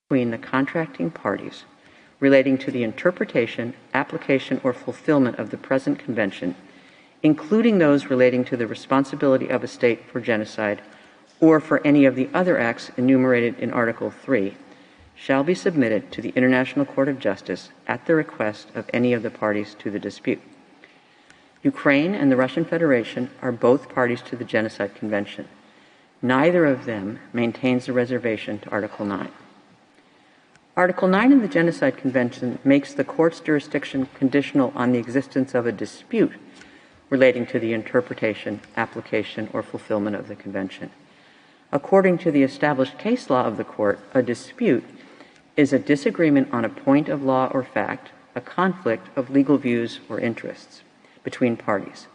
between the contracting parties relating to the interpretation, application, or fulfillment of the present convention, including those relating to the responsibility of a state for genocide or for any of the other acts enumerated in Article 3, shall be submitted to the International Court of Justice at the request of any of the parties to the dispute. Ukraine and the Russian Federation are both parties to the Genocide Convention. Neither of them maintains a reservation to Article 9. Article 9 of the Genocide Convention makes the court's jurisdiction conditional on the existence of a dispute relating to the interpretation, application, or fulfillment of the convention. According to the established case law of the court, a dispute is a disagreement on a point of law or fact, a conflict of legal views or interests between parties.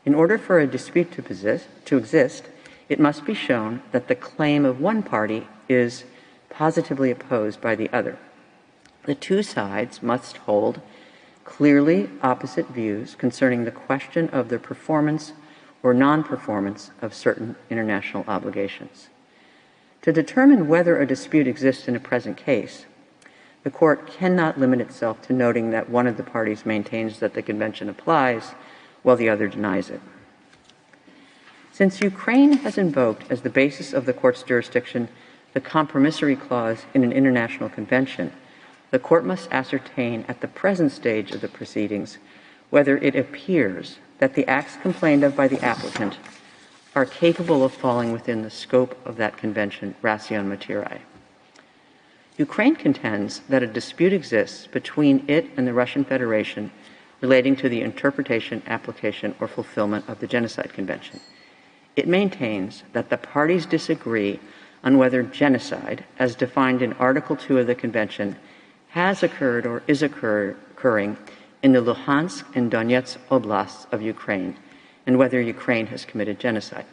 In order for a dispute to exist, it must be shown that the claim of one party is positively opposed by the other. The two sides must hold clearly opposite views concerning the question of the performance or non-performance of certain international obligations. To determine whether a dispute exists in a present case, the court cannot limit itself to noting that one of the parties maintains that the convention applies while the other denies it. Since Ukraine has invoked as the basis of the court's jurisdiction the compromissory clause in an international convention, the court must ascertain at the present stage of the proceedings whether it appears that the acts complained of by the applicant are capable of falling within the scope of that convention, ration materiae. Ukraine contends that a dispute exists between it and the Russian Federation relating to the interpretation, application, or fulfillment of the Genocide Convention. It maintains that the parties disagree on whether genocide, as defined in Article 2 of the Convention, has occurred or is occurring in the Luhansk and Donetsk oblasts of Ukraine, and whether Ukraine has committed genocide.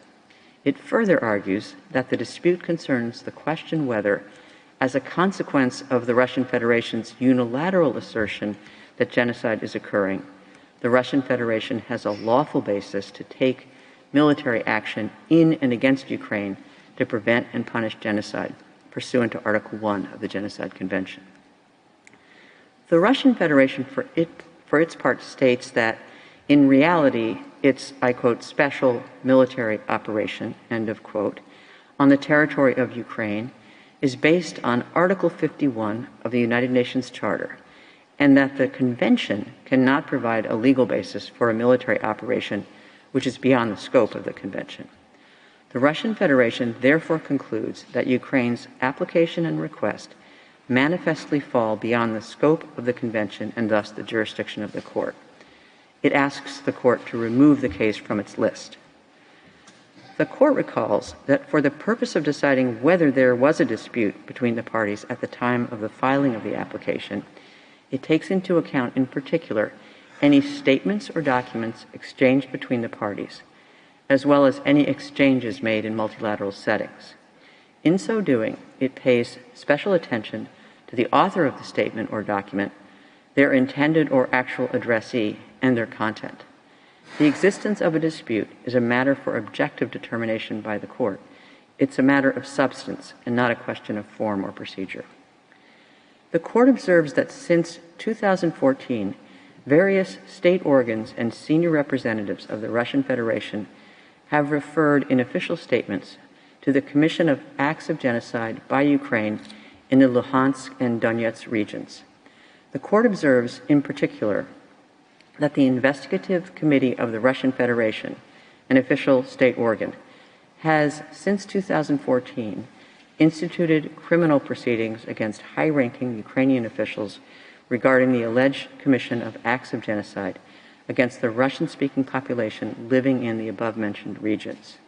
It further argues that the dispute concerns the question whether, as a consequence of the Russian Federation's unilateral assertion that genocide is occurring, the Russian Federation has a lawful basis to take military action in and against Ukraine to prevent and punish genocide, pursuant to Article 1 of the Genocide Convention. The Russian Federation, for its part, states that, in reality, its, I quote, special military operation, end of quote, on the territory of Ukraine is based on Article 51 of the United Nations Charter, and that the Convention cannot provide a legal basis for a military operation which is beyond the scope of the Convention. The Russian Federation therefore concludes that Ukraine's application and request manifestly fall beyond the scope of the Convention and thus the jurisdiction of the court. It asks the court to remove the case from its list. The court recalls that for the purpose of deciding whether there was a dispute between the parties at the time of the filing of the application, it takes into account in particular any statements or documents exchanged between the parties, as well as any exchanges made in multilateral settings. In so doing, it pays special attention to the author of the statement or document, their intended or actual addressee, and their content. The existence of a dispute is a matter for objective determination by the court. It's a matter of substance and not a question of form or procedure. The court observes that since 2014, various state organs and senior representatives of the Russian Federation have referred in official statements to the commission of acts of genocide by Ukraine in the Luhansk and Donetsk regions. The court observes, in particular, that the investigative committee of the Russian Federation, an official state organ, has, since 2014, instituted criminal proceedings against high-ranking Ukrainian officials regarding the alleged commission of acts of genocide against the Russian-speaking population living in the above-mentioned regions.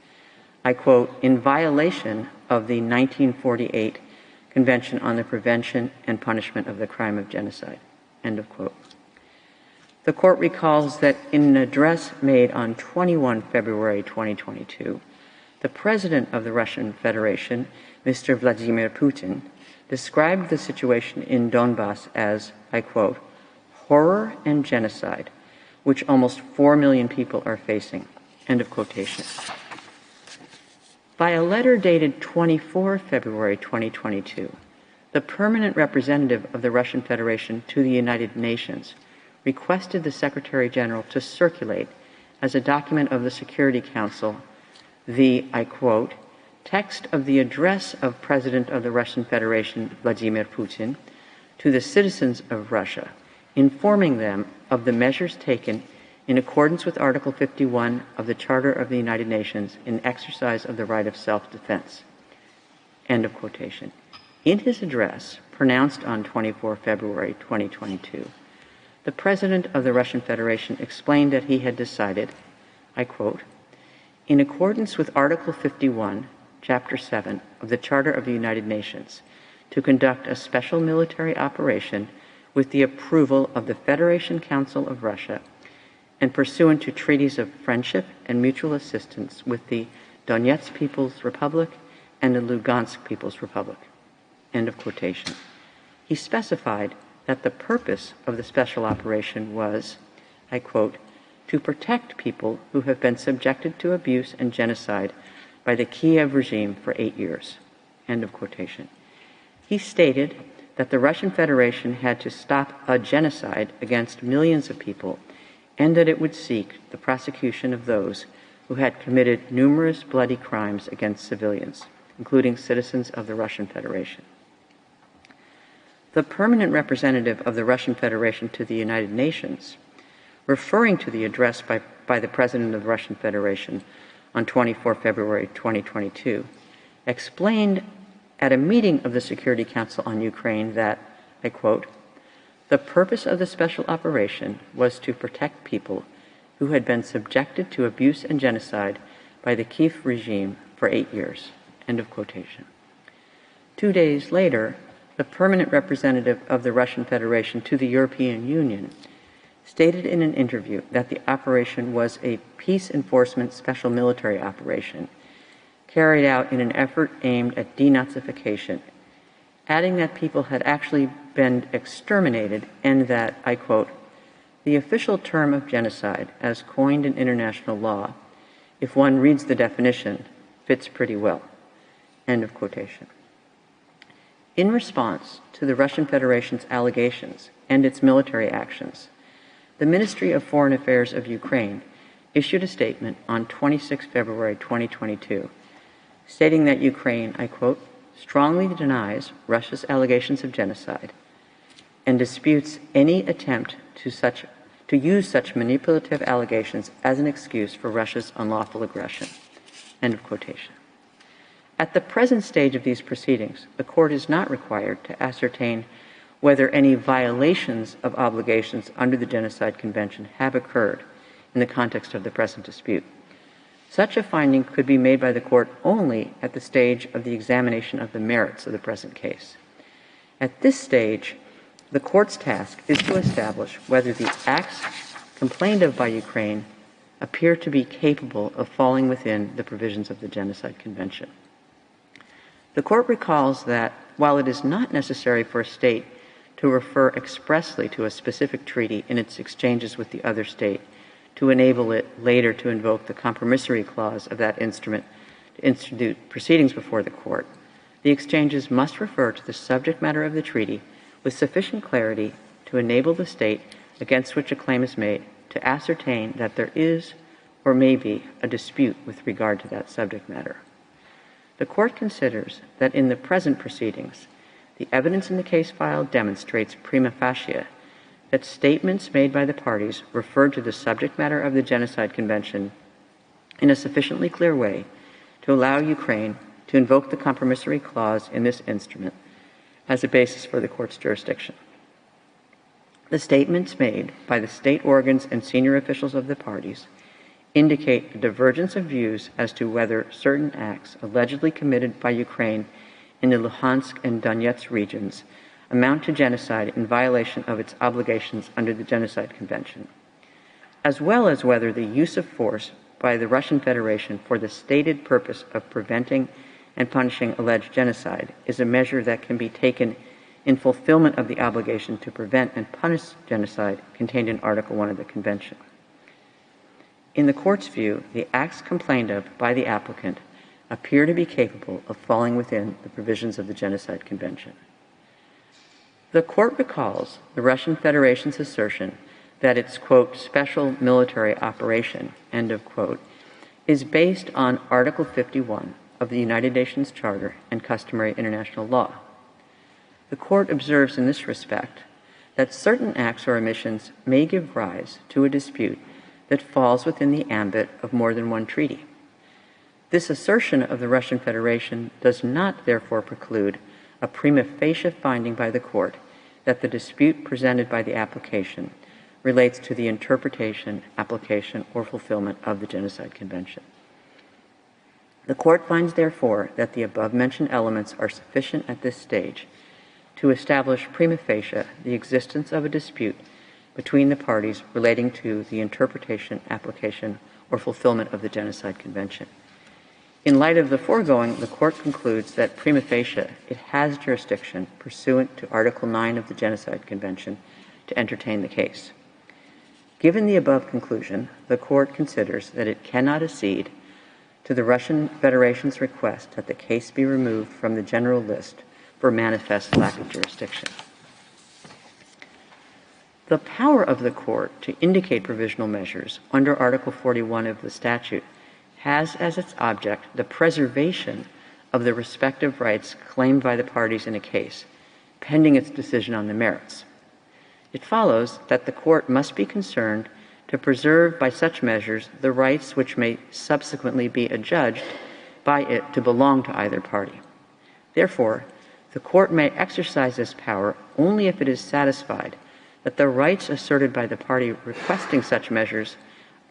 I quote, in violation of the 1948 Convention on the Prevention and Punishment of the Crime of Genocide, end of quote. The court recalls that in an address made on 21 February 2022, the president of the Russian Federation, Mr. Vladimir Putin, described the situation in Donbass as, I quote, horror and genocide, which almost 4 million people are facing, end of quotation. By a letter dated 24 February 2022, The permanent representative of the Russian Federation to the United Nations requested the Secretary General to circulate as a document of the Security Council the, I quote, text of the address of President of the Russian Federation, Vladimir Putin, to the citizens of Russia, informing them of the measures taken in accordance with Article 51 of the Charter of the United Nations in exercise of the right of self-defense. End of quotation. In his address, pronounced on 24 February 2022, the President of the Russian Federation explained that he had decided, I quote, in accordance with Article 51, Chapter 7 of the Charter of the United Nations, to conduct a special military operation with the approval of the Federation Council of Russia and pursuant to treaties of friendship and mutual assistance with the Donetsk People's Republic and the Lugansk People's Republic. End of quotation. He specified that the purpose of the special operation was, I quote, to protect people who have been subjected to abuse and genocide by the Kiev regime for 8 years. End of quotation. He stated that the Russian Federation had to stop a genocide against millions of people and that it would seek the prosecution of those who had committed numerous bloody crimes against civilians, including citizens of the Russian Federation. The permanent representative of the Russian Federation to the United Nations, referring to the address by the President of the Russian Federation on 24 February 2022, explained at a meeting of the Security Council on Ukraine that, I quote, the purpose of the special operation was to protect people who had been subjected to abuse and genocide by the Kiev regime for 8 years. End of quotation. 2 days later, the permanent representative of the Russian Federation to the European Union stated in an interview that the operation was a peace enforcement special military operation carried out in an effort aimed at denazification, adding that people had actually been exterminated and that, I quote, the official term of genocide, as coined in international law, if one reads the definition, fits pretty well. End of quotation. In response to the Russian Federation's allegations and its military actions, the Ministry of Foreign Affairs of Ukraine issued a statement on 26 February 2022, stating that Ukraine, I quote, strongly denies Russia's allegations of genocide and disputes any attempt to use such manipulative allegations as an excuse for Russia's unlawful aggression. End of quotation. At the present stage of these proceedings, the court is not required to ascertain whether any violations of obligations under the Genocide Convention have occurred in the context of the present dispute. Such a finding could be made by the court only at the stage of the examination of the merits of the present case. At this stage, the court's task is to establish whether the acts complained of by Ukraine appear to be capable of falling within the provisions of the Genocide Convention. The court recalls that while it is not necessary for a state to refer expressly to a specific treaty in its exchanges with the other state to enable it later to invoke the compromissory clause of that instrument to institute proceedings before the court, the exchanges must refer to the subject matter of the treaty with sufficient clarity to enable the state against which a claim is made to ascertain that there is or may be a dispute with regard to that subject matter. The court considers that in the present proceedings, the evidence in the case file demonstrates prima facie that statements made by the parties referred to the subject matter of the Genocide Convention in a sufficiently clear way to allow Ukraine to invoke the compromissory clause in this instrument as a basis for the court's jurisdiction. The statements made by the state organs and senior officials of the parties indicate a divergence of views as to whether certain acts allegedly committed by Ukraine in the Luhansk and Donetsk regions amount to genocide in violation of its obligations under the Genocide Convention, as well as whether the use of force by the Russian Federation for the stated purpose of preventing and punishing alleged genocide is a measure that can be taken in fulfillment of the obligation to prevent and punish genocide contained in Article 1 of the Convention. In the court's view, the acts complained of by the applicant appear to be capable of falling within the provisions of the Genocide Convention. The court recalls the Russian Federation's assertion that its, quote, special military operation, end of quote, is based on Article 51 of the United Nations Charter and customary international law. The court observes in this respect that certain acts or omissions may give rise to a dispute that falls within the ambit of more than one treaty. This assertion of the Russian Federation does not therefore preclude a prima facie finding by the court that the dispute presented by the application relates to the interpretation, application, or fulfillment of the Genocide Convention. The court finds, therefore, that the above-mentioned elements are sufficient at this stage to establish prima facie the existence of a dispute between the parties relating to the interpretation, application, or fulfillment of the Genocide Convention. In light of the foregoing, the court concludes that prima facie it has jurisdiction pursuant to Article 9 of the Genocide Convention to entertain the case. Given the above conclusion, the court considers that it cannot accede to the Russian Federation's request that the case be removed from the general list for manifest lack of jurisdiction. The power of the court to indicate provisional measures under Article 41 of the statute has as its object the preservation of the respective rights claimed by the parties in a case, pending its decision on the merits. It follows that the court must be concerned to preserve by such measures the rights which may subsequently be adjudged by it to belong to either party. Therefore, the court may exercise this power only if it is satisfied that the rights asserted by the party requesting such measures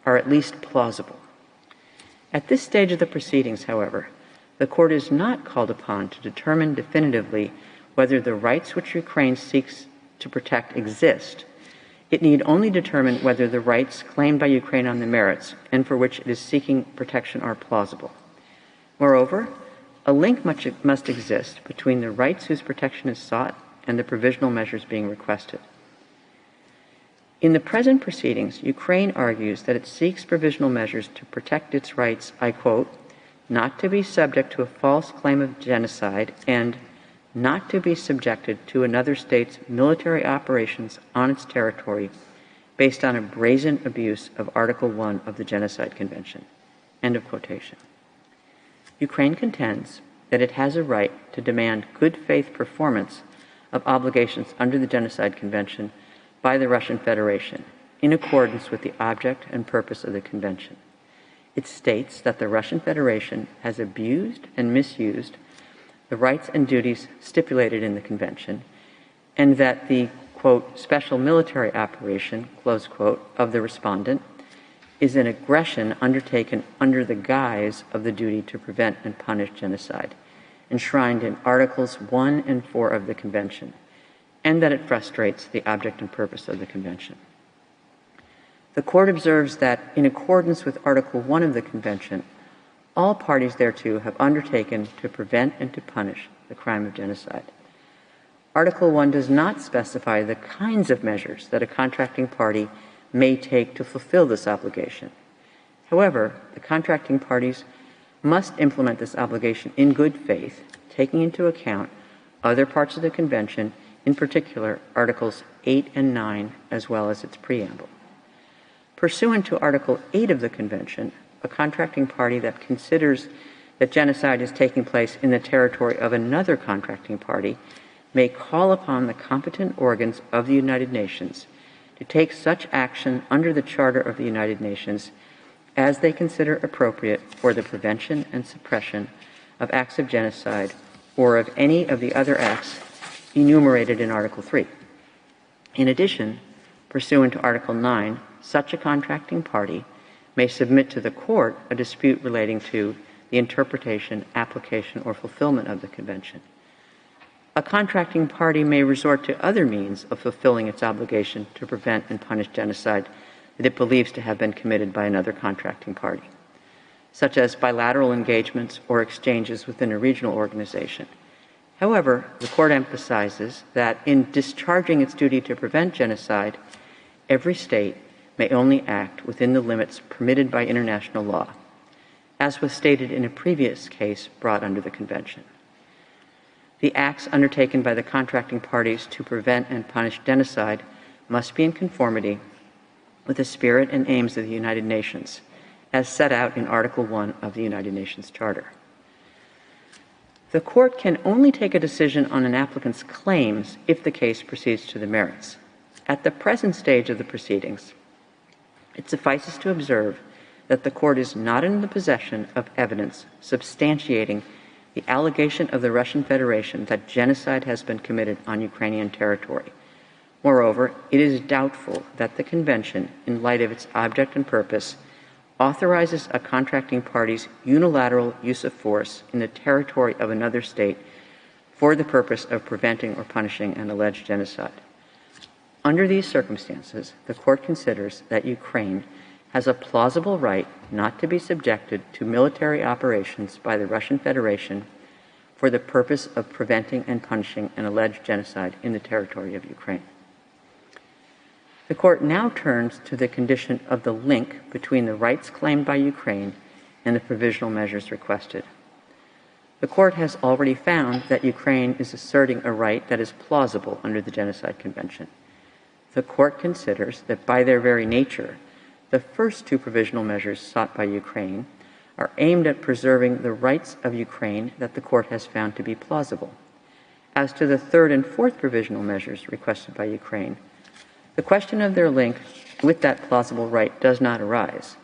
are at least plausible. At this stage of the proceedings, however, the court is not called upon to determine definitively whether the rights which Ukraine seeks to protect exist. It need only determine whether the rights claimed by Ukraine on the merits and for which it is seeking protection are plausible. Moreover, a link must exist between the rights whose protection is sought and the provisional measures being requested. In the present proceedings, Ukraine argues that it seeks provisional measures to protect its rights, I quote, not to be subject to a false claim of genocide and not to be subjected to another state's military operations on its territory based on a brazen abuse of Article 1 of the Genocide Convention. End of quotation. Ukraine contends that it has a right to demand good faith performance of obligations under the Genocide Convention by the Russian Federation in accordance with the object and purpose of the Convention. It states that the Russian Federation has abused and misused the rights and duties stipulated in the Convention, and that the, quote, special military operation, close quote, of the respondent is an aggression undertaken under the guise of the duty to prevent and punish genocide, enshrined in Articles 1 and 4 of the Convention, and that it frustrates the object and purpose of the Convention. The court observes that, in accordance with Article 1 of the Convention, all parties thereto have undertaken to prevent and to punish the crime of genocide. Article 1 does not specify the kinds of measures that a contracting party may take to fulfill this obligation. However, the contracting parties must implement this obligation in good faith, taking into account other parts of the Convention, in particular Articles 8 and 9, as well as its preamble. Pursuant to Article 8 of the Convention, a contracting party that considers that genocide is taking place in the territory of another contracting party may call upon the competent organs of the United Nations to take such action under the Charter of the United Nations as they consider appropriate for the prevention and suppression of acts of genocide or of any of the other acts enumerated in Article 3. In addition, pursuant to Article 9, such a contracting party may submit to the court a dispute relating to the interpretation, application, or fulfillment of the Convention. A contracting party may resort to other means of fulfilling its obligation to prevent and punish genocide that it believes to have been committed by another contracting party, such as bilateral engagements or exchanges within a regional organization. However, the court emphasizes that in discharging its duty to prevent genocide, every state may only act within the limits permitted by international law, as was stated in a previous case brought under the Convention. The acts undertaken by the contracting parties to prevent and punish genocide must be in conformity with the spirit and aims of the United Nations, as set out in Article 1 of the United Nations Charter. The court can only take a decision on an applicant's claims if the case proceeds to the merits. At the present stage of the proceedings, it suffices to observe that the court is not in the possession of evidence substantiating the allegation of the Russian Federation that genocide has been committed on Ukrainian territory. Moreover, it is doubtful that the Convention, in light of its object and purpose, authorizes a contracting party's unilateral use of force in the territory of another state for the purpose of preventing or punishing an alleged genocide. Under these circumstances, the court considers that Ukraine has a plausible right not to be subjected to military operations by the Russian Federation for the purpose of preventing and punishing an alleged genocide in the territory of Ukraine. The court now turns to the condition of the link between the rights claimed by Ukraine and the provisional measures requested. The court has already found that Ukraine is asserting a right that is plausible under the Genocide Convention. The court considers that by their very nature, the first two provisional measures sought by Ukraine are aimed at preserving the rights of Ukraine that the court has found to be plausible. As to the third and fourth provisional measures requested by Ukraine, the question of their link with that plausible right does not arise,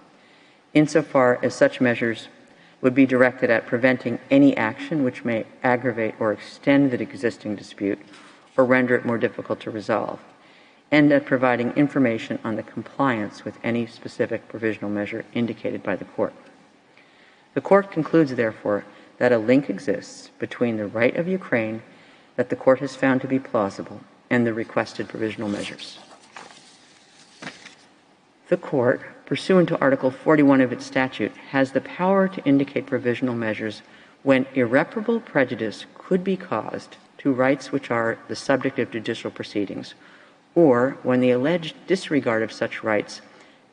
insofar as such measures would be directed at preventing any action which may aggravate or extend the existing dispute or render it more difficult to resolve, and at providing information on the compliance with any specific provisional measure indicated by the court. The court concludes, therefore, that a link exists between the right of Ukraine that the court has found to be plausible and the requested provisional measures. The court, pursuant to Article 41 of its statute, has the power to indicate provisional measures when irreparable prejudice could be caused to rights which are the subject of judicial proceedings, or when the alleged disregard of such rights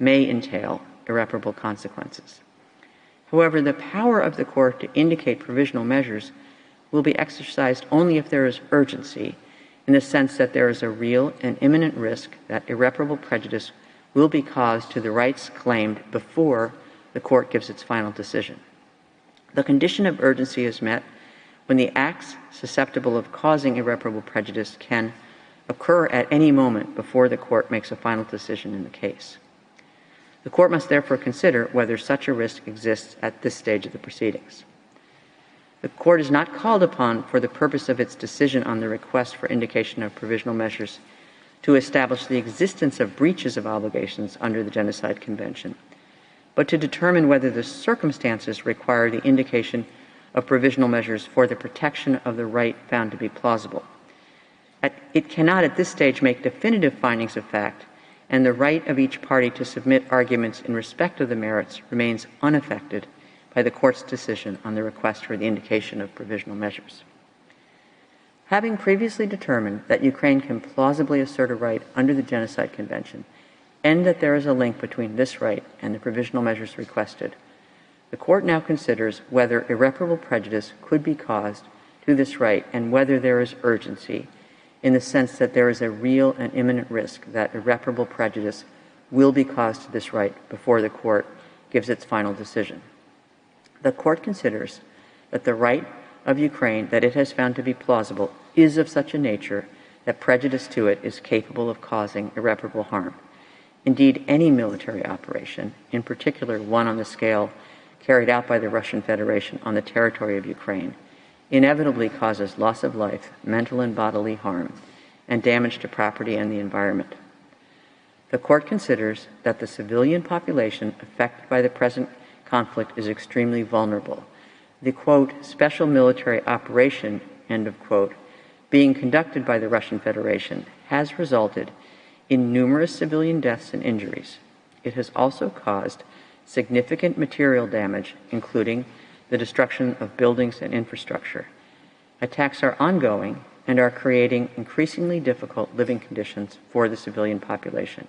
may entail irreparable consequences. However, the power of the court to indicate provisional measures will be exercised only if there is urgency, in the sense that there is a real and imminent risk that irreparable prejudice will be caused to the rights claimed before the court gives its final decision. The condition of urgency is met when the acts susceptible of causing irreparable prejudice can occur at any moment before the court makes a final decision in the case. The court must therefore consider whether such a risk exists at this stage of the proceedings. The court is not called upon, for the purpose of its decision on the request for indication of provisional measures, to establish the existence of breaches of obligations under the Genocide Convention, but to determine whether the circumstances require the indication of provisional measures for the protection of the right found to be plausible. It cannot at this stage make definitive findings of fact, and the right of each party to submit arguments in respect of the merits remains unaffected by the court's decision on the request for the indication of provisional measures. Having previously determined that Ukraine can plausibly assert a right under the Genocide Convention, and that there is a link between this right and the provisional measures requested, the court now considers whether irreparable prejudice could be caused to this right and whether there is urgency, in the sense that there is a real and imminent risk that irreparable prejudice will be caused to this right before the court gives its final decision. The court considers that the right of Ukraine that it has found to be plausible is of such a nature that prejudice to it is capable of causing irreparable harm. Indeed, any military operation, in particular one on the scale carried out by the Russian Federation on the territory of Ukraine, inevitably causes loss of life, mental and bodily harm, and damage to property and the environment. The court considers that the civilian population affected by the present conflict is extremely vulnerable. The, quote, special military operation, end of quote, being conducted by the Russian Federation has resulted in numerous civilian deaths and injuries. It has also caused significant material damage, including the destruction of buildings and infrastructure. Attacks are ongoing and are creating increasingly difficult living conditions for the civilian population.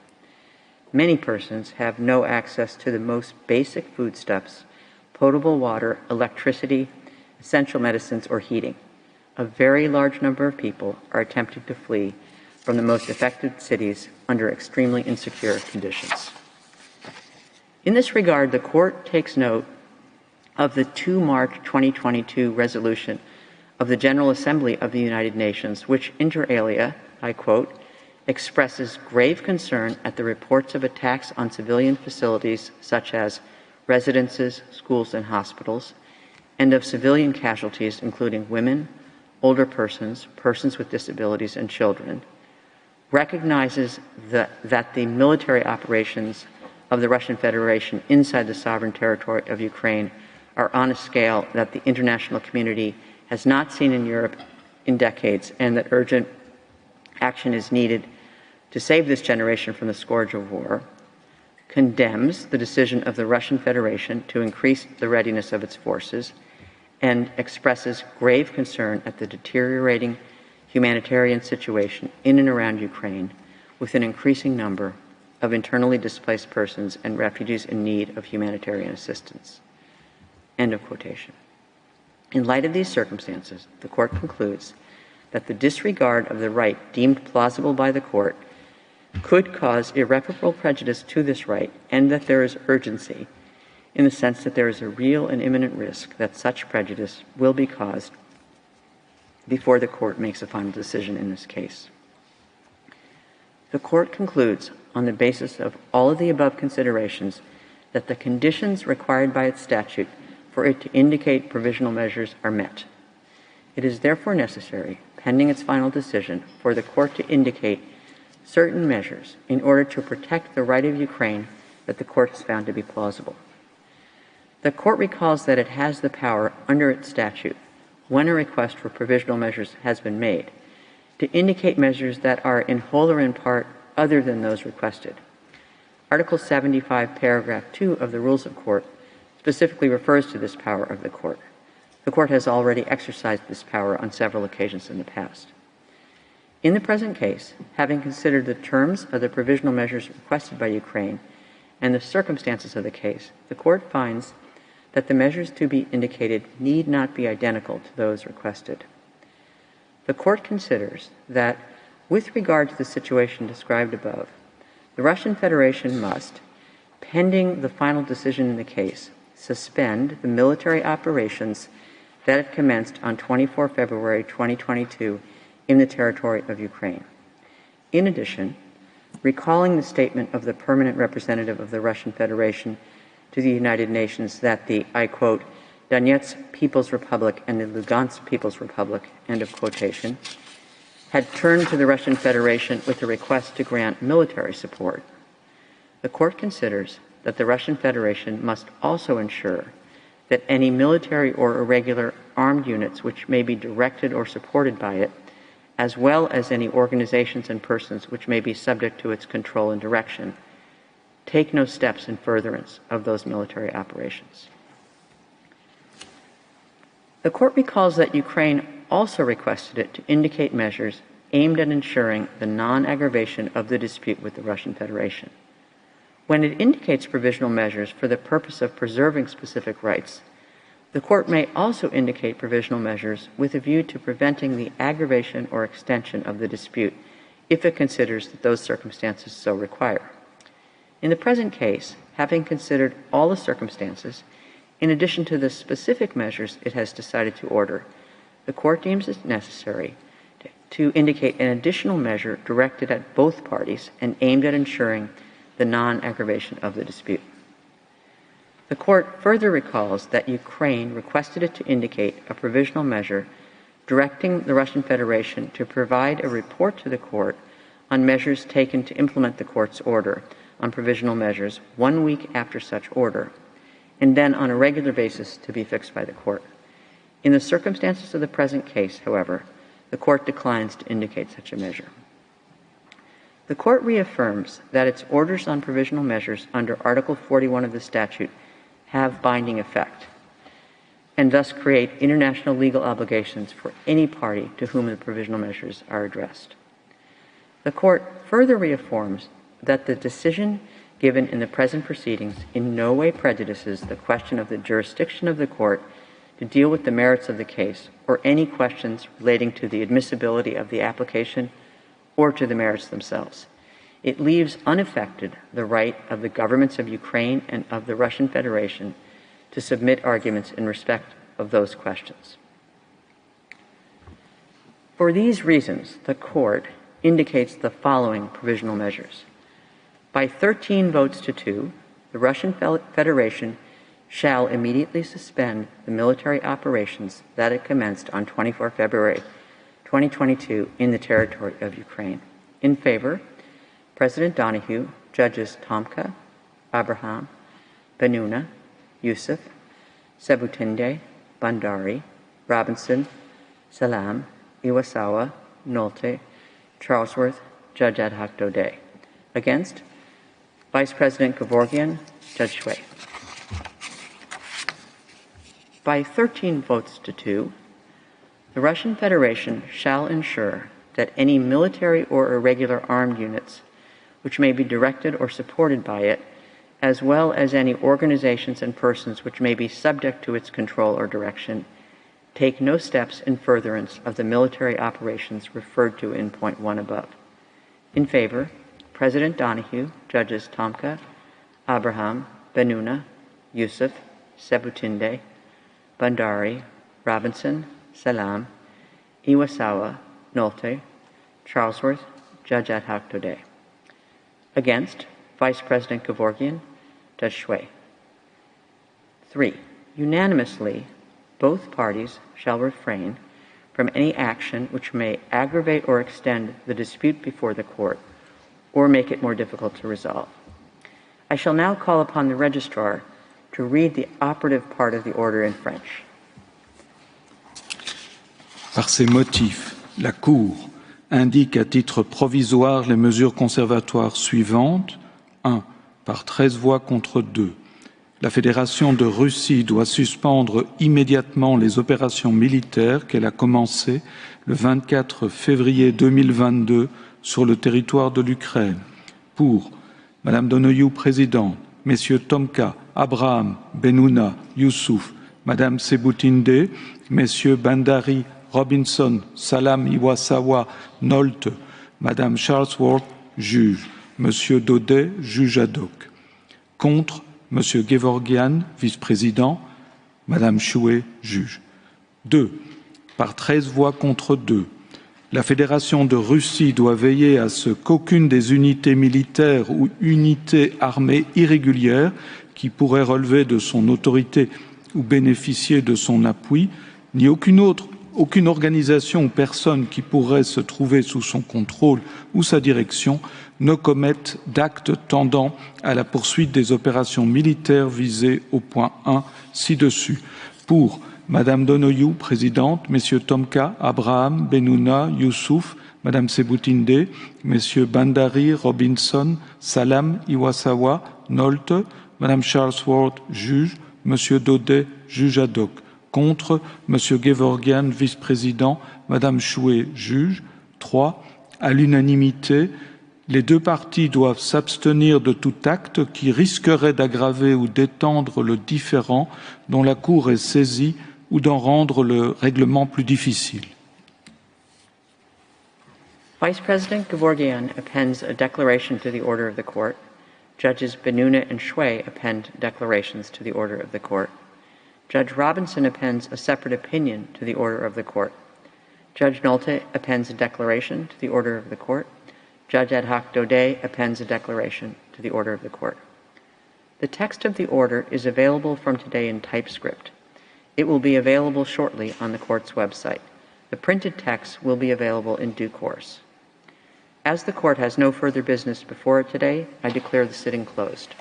Many persons have no access to the most basic foodstuffs, potable water, electricity, essential medicines, or heating. a very large number of people are attempting to flee from the most affected cities under extremely insecure conditions. In this regard, the Court takes note of the 2 March 2022 resolution of the General Assembly of the United Nations, which inter alia, I quote, expresses grave concern at the reports of attacks on civilian facilities such as residences, schools, and hospitals, and of civilian casualties including women, older persons, persons with disabilities, and children, recognizes that the military operations of the Russian Federation inside the sovereign territory of Ukraine are on a scale that the international community has not seen in Europe in decades, and that urgent action is needed to save this generation from the scourge of war, condemns the decision of the Russian Federation to increase the readiness of its forces, and expresses grave concern at the deteriorating humanitarian situation in and around Ukraine, with an increasing number of internally displaced persons and refugees in need of humanitarian assistance. End of quotation. In light of these circumstances, the Court concludes that the disregard of the right deemed plausible by the Court could cause irreparable prejudice to this right, and that there is urgency in the sense that there is a real and imminent risk that such prejudice will be caused before the Court makes a final decision in this case. The Court concludes, on the basis of all of the above considerations, that the conditions required by its statute for it to indicate provisional measures are met. It is therefore necessary, pending its final decision, for the Court to indicate certain measures in order to protect the right of Ukraine that the Court has found to be plausible. The Court recalls that it has the power under its statute, when a request for provisional measures has been made, to indicate measures that are in whole or in part other than those requested. Article 75, paragraph 2 of the Rules of Court specifically refers to this power of the Court. The Court has already exercised this power on several occasions in the past. In the present case, having considered the terms of the provisional measures requested by Ukraine and the circumstances of the case, the Court finds that the measures to be indicated need not be identical to those requested. The Court considers that, with regard to the situation described above, the Russian Federation must, pending the final decision in the case, suspend the military operations that have commenced on 24 February 2022 in the territory of Ukraine. In addition, recalling the statement of the permanent representative of the Russian Federation to the United Nations that the, I quote, Donetsk People's Republic and the Lugansk People's Republic, end of quotation, had turned to the Russian Federation with a request to grant military support, the Court considers that the Russian Federation must also ensure that any military or irregular armed units which may be directed or supported by it, as well as any organizations and persons which may be subject to its control and direction, take no steps in furtherance of those military operations. The Court recalls that Ukraine also requested it to indicate measures aimed at ensuring the non-aggravation of the dispute with the Russian Federation. When it indicates provisional measures for the purpose of preserving specific rights, the Court may also indicate provisional measures with a view to preventing the aggravation or extension of the dispute if it considers that those circumstances so require. In the present case, having considered all the circumstances, in addition to the specific measures it has decided to order, the Court deems it necessary to indicate an additional measure directed at both parties and aimed at ensuring the non-aggravation of the dispute. The Court further recalls that Ukraine requested it to indicate a provisional measure directing the Russian Federation to provide a report to the Court on measures taken to implement the Court's order on provisional measures 1 week after such order, and then on a regular basis to be fixed by the Court. In the circumstances of the present case, however, the Court declines to indicate such a measure. The Court reaffirms that its orders on provisional measures under Article 41 of the statute have binding effect, and thus create international legal obligations for any party to whom the provisional measures are addressed. The Court further reaffirms that the decision given in the present proceedings in no way prejudices the question of the jurisdiction of the Court to deal with the merits of the case or any questions relating to the admissibility of the application or to the merits themselves. It leaves unaffected the right of the governments of Ukraine and of the Russian Federation to submit arguments in respect of those questions. For these reasons, the Court indicates the following provisional measures. By 13 votes to 2, the Russian Federation shall immediately suspend the military operations that it commenced on 24 February 2022 in the territory of Ukraine. In favor, President Donahue, Judges Tomka, Abraham, Benuna, Yusuf, Sebutinde, Bandari, Robinson, Salam, Iwasawa, Nolte, Charlesworth, Judge Ad hoc Daudet. Against, Vice President Gevorgyan, Judge Shui. By 13 votes to 2, the Russian Federation shall ensure that any military or irregular armed units which may be directed or supported by it, as well as any organizations and persons which may be subject to its control or direction, take no steps in furtherance of the military operations referred to in point 1 above. In favor, President Donahue, Judges Tomka, Abraham, Benuna, Yusuf, Sebutinde, Bandari, Robinson, Salam, Iwasawa, Nolte, Charlesworth, Judge Ad hoc Daudet. Against, Vice President Gevorgyan, Judge Shui. 3. Unanimously, both parties shall refrain from any action which may aggravate or extend the dispute before the Court or make it more difficult to resolve. I shall now call upon the Registrar to read the operative part of the order in French. Par ces motifs, la Cour indique à titre provisoire les mesures conservatoires suivantes. 1. Par 13 voix contre 2. La Fédération de Russie doit suspendre immédiatement les opérations militaires qu'elle a commencées le 24 février 2022 sur le territoire de l'Ukraine. Pour Madame Donoghue, présidente, Messieurs Tomka, Abraham, Benuna, Youssouf, Madame Sebutinde, Messieurs Bandari, Robinson, Salam, Iwasawa, Nolte, Madame Charlesworth, juge, Monsieur Daudet, juge ad hoc. Contre, Monsieur Gevorgyan, vice-président, Madame Chouet, juge. 2. Par 13 voix contre 2. La Fédération de Russie doit veiller à ce qu'aucune des unités militaires ou unités armées irrégulières qui pourraient relever de son autorité ou bénéficier de son appui, ni aucune organisation ou personne qui pourrait se trouver sous son contrôle ou sa direction ne commettent d'actes tendant à la poursuite des opérations militaires visées au point 1 ci-dessus. Pour Madame Donoghue, présidente, Messieurs Tomka, Abraham, Benuna, Youssouf, Madame Sebutinde, Messieurs Bandari, Robinson, Salam, Iwasawa, Nolte, Madame Charlesworth, juge, Monsieur Daudet, juge ad hoc. Contre, Monsieur Gevorgyan, vice-président, Madame Chouet, juge. 3. À l'unanimité, les deux parties doivent s'abstenir de tout acte qui risquerait d'aggraver ou d'étendre le différend dont la Cour est saisie ou d'en rendre le règlement plus difficile. Vice President Gevorgyan appends a declaration to the order of the Court. Judges Benuna and Shui append declarations to the order of the Court. Judge Robinson appends a separate opinion to the order of the Court. Judge Nolte appends a declaration to the order of the Court. Judge Ad hoc Daudet appends a declaration to the order of the Court. The text of the order is available from today in typescript. It will be available shortly on the Court's website. The printed text will be available in due course. As the Court has no further business before it today, I declare the sitting closed.